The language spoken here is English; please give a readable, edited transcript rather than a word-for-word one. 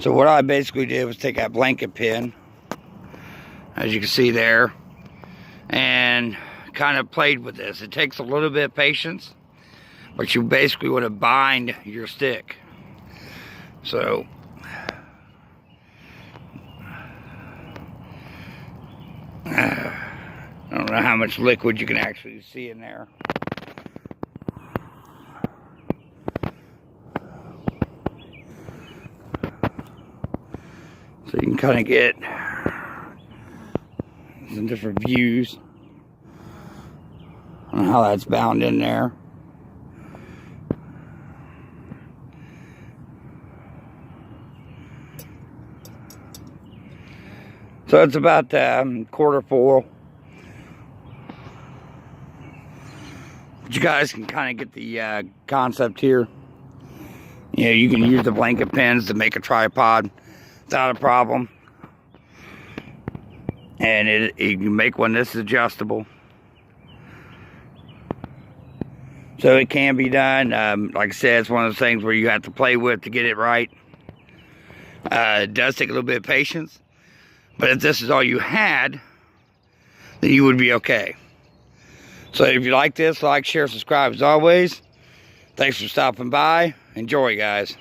So what I basically did was take that blanket pin, as you can see there, and kind of played with this. It takes a little bit of patience, but you basically want to bind your stick. So I don't know how much liquid you can actually see in there. So you can kind of get some different views on how that's bound in there. So it's about quarter full. But you guys can kind of get the concept here. You know, you can use the blanket pins to make a tripod without a problem. And you can make one this adjustable. So it can be done. Like I said, it's one of those things where you have to play with to get it right. It does take a little bit of patience. But if this is all you had, then you would be okay. So if you like this, like, share, subscribe as always. Thanks for stopping by. Enjoy, guys.